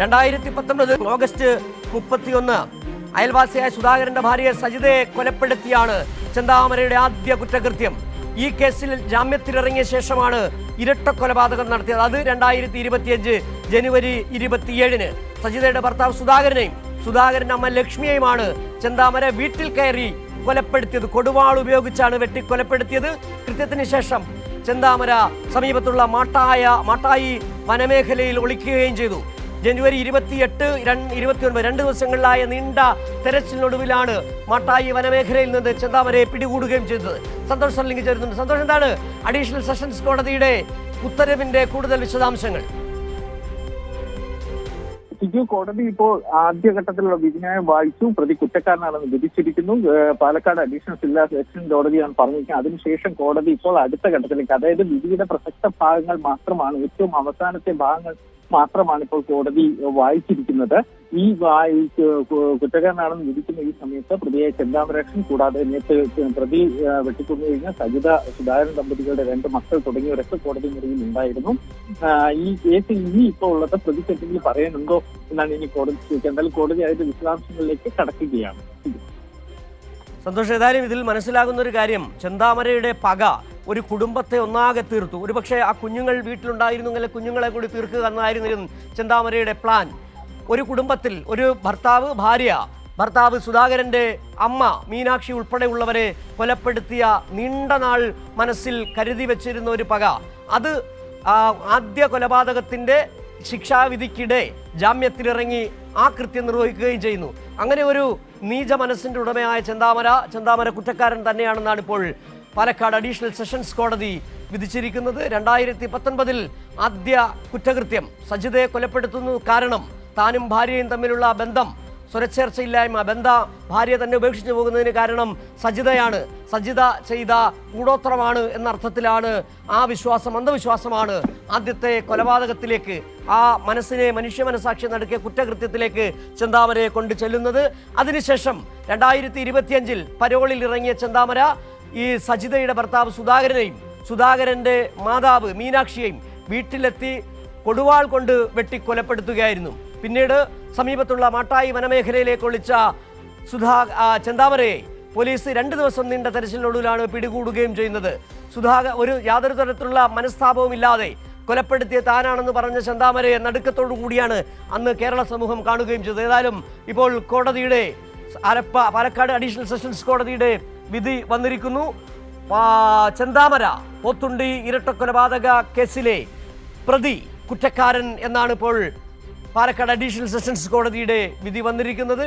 2019 August 31 അയൽവാസിയായ സുധാകരന്റെ ഭാര്യയെ സജിതയെ കൊലപ്പെടുത്തിയാണ് ചെന്താമരയുടെ ആദ്യ കുറ്റകൃത്യം. ഈ കേസിൽ ജാമ്യത്തിലിറങ്ങിയ ശേഷമാണ് ഇരട്ട കൊലപാതകം നടത്തിയത്. അത് 2025 ജനുവരി 27 സജിതയുടെ ഭർത്താവ് സുധാകരന്റെ അമ്മ ലക്ഷ്മിയെയുമാണ് ചെന്താമര വീട്ടിൽ കയറി കൊലപ്പെടുത്തിയത്. കൊടുവാൾ ഉപയോഗിച്ചാണ് വെട്ടിക്കൊലപ്പെടുത്തിയത്. കൃത്യത്തിന് ശേഷം ചെന്താമര സമീപത്തുള്ള മാട്ടായി വനമേഖലയിൽ ഒളിക്കുകയും ചെയ്തു. ജനുവരി 28, 29 2 ദിവസങ്ങളിലായ നീണ്ട തെരച്ചിലിനൊടുവിലാണ് മാട്ടായി വനമേഖലയിൽ നിന്ന് ചെന്താമരയെ പിടികൂടുകയും ചെയ്തത്. സന്തോഷ് സർലിംഗ് ചേരുന്നുണ്ട്. സന്തോഷം, എന്താണ് അഡീഷണൽ സെഷൻസ് കോടതിയുടെ ഉത്തരവിന്റെ കൂടുതൽ വിശദാംശങ്ങൾ? കോടതി ഇപ്പോൾ ആദ്യഘട്ടത്തിലുള്ള വിധിന്യായം വായിച്ചു. പ്രതി കുറ്റക്കാരനാണെന്ന് വിധിച്ചിരിക്കുന്നു. പാലക്കാട് അഡീഷണൽ ജില്ലാ സെഷൻ കോടതിയാണ് പറഞ്ഞിരിക്കുന്നത്. അതിനുശേഷം കോടതി ഇപ്പോൾ അടുത്ത ഘട്ടത്തിലേക്ക്, അതായത് വിധിയുടെ പ്രസക്ത ഭാഗങ്ങൾ മാത്രമാണ്, ഏറ്റവും അവസാനത്തെ ഭാഗങ്ങൾ മാത്രമാണ് ഇപ്പോൾ കോടതി വായിച്ചിരിക്കുന്നത്. ഈ കുറ്റക്കാരനാണെന്ന് വിധിക്കുന്ന ഈ സമയത്ത് പ്രതിയെ ചെന്താമരക്ഷൻ കൂടാതെ നേരത്തെ പ്രതി വെട്ടിക്കൊന്നു കഴിഞ്ഞ സജിത, സുധാകരൻ ദമ്പതികളുടെ 2 മക്കൾ തുടങ്ങിയവരൊക്കെ കോടതി മുറിയിൽ ഉണ്ടായിരുന്നു. ഈ കേസിൽ ഇനി ഇപ്പോൾ ഉള്ളത് പ്രതിക്ക് എന്തെങ്കിലും പറയാനുണ്ടോ എന്നാണ് ഇനി കോടതി ചോദിക്കുക. എന്തായാലും കോടതി അതിന്റെ വിശദാംശങ്ങളിലേക്ക് കടക്കുകയാണ്. സന്തോഷം, ഏതായാലും ഇതിൽ മനസ്സിലാകുന്ന ഒരു കാര്യം, ചെന്താമരയുടെ പക ഒരു കുടുംബത്തെ ഒന്നാകെ തീർത്തു. ഒരുപക്ഷെ ആ കുഞ്ഞുങ്ങൾ വീട്ടിലുണ്ടായിരുന്നെങ്കിൽ കുഞ്ഞുങ്ങളെ കൂടി തീർക്കുക എന്നായിരുന്നു ചെന്താമരയുടെ പ്ലാൻ. ഒരു കുടുംബത്തിൽ ഒരു ഭർത്താവ് സുധാകരന്റെ അമ്മ മീനാക്ഷി ഉൾപ്പെടെയുള്ളവരെ കൊലപ്പെടുത്തിയ നീണ്ട നാൾ മനസ്സിൽ കരുതി വെച്ചിരുന്ന ഒരു പക, അത് ആദ്യ കൊലപാതകത്തിന്റെ ശിക്ഷാവിധിക്കിടെ ജാമ്യത്തിലിറങ്ങി ആ കൃത്യം നിർവഹിക്കുകയും ചെയ്യുന്നു. അങ്ങനെ ഒരു നീച മനസ്സിന്റെ ഉടമയായ ചെന്താമര കുറ്റക്കാരൻ തന്നെയാണെന്നാണ് ഇപ്പോൾ പാലക്കാട് അഡീഷണൽ സെഷൻസ് കോടതി വിധിച്ചിരിക്കുന്നത്. 2019 ആദ്യ കുറ്റകൃത്യം സജിതയെ കൊലപ്പെടുത്തുന്നു. കാരണം താനും ഭാര്യയും തമ്മിലുള്ള ബന്ധം, സ്വരച്ചേർച്ചയില്ലായ്മ, ഭാര്യ തന്നെ ഉപേക്ഷിച്ചു പോകുന്നതിന് കാരണം സജിതയാണ്. സജിത ചെയ്ത കൂടോത്രമാണ് എന്ന അർത്ഥത്തിലാണ് ആ വിശ്വാസം, അന്ധവിശ്വാസമാണ് ആദ്യത്തെ കൊലപാതകത്തിലേക്ക്, ആ മനുഷ്യ മനസാക്ഷി നടുക്കിയ കുറ്റകൃത്യത്തിലേക്ക് ചെന്താമരയെ കൊണ്ട് ചെല്ലുന്നത്. അതിനുശേഷം 2025 പരോളിൽ ഇറങ്ങിയ ചെന്താമര ഈ സജിതയുടെ ഭർത്താവ് സുധാകരന്റെ മാതാവ് മീനാക്ഷിയെയും വീട്ടിലെത്തി കൊടുവാൾ കൊണ്ട് വെട്ടിക്കൊലപ്പെടുത്തുകയായിരുന്നു. പിന്നീട് സമീപത്തുള്ള മാട്ടായി വനമേഖലയിലേക്ക് ഒളിച്ച ചെന്താമരയെ പോലീസ് 2 ദിവസം നീണ്ട തെരച്ചിലിനൊടുവിലാണ് പിടികൂടുകയും ചെയ്യുന്നത്. യാതൊരു തരത്തിലുള്ള മനസ്താപവും ഇല്ലാതെ കൊലപ്പെടുത്തിയ താനാണെന്ന് പറഞ്ഞ ചെന്താമരയെ നടുക്കത്തോടു കൂടിയാണ് അന്ന് കേരള സമൂഹം കാണുകയും ചെയ്തത്. ഏതായാലും ഇപ്പോൾ കോടതിയുടെ പാലക്കാട് അഡീഷണൽ സെഷൻസ് കോടതിയുടെ വിധി വന്നിരിക്കുന്നു. ചെന്താമര പോത്തുണ്ടി ഇരട്ടക്കൊലപാതക കേസിലെ പ്രതി കുറ്റക്കാരൻ എന്നാണ് ഇപ്പോൾ പാലക്കാട് അഡീഷണൽ സെഷൻസ് കോടതിയുടെ വിധി വന്നിരിക്കുന്നത്.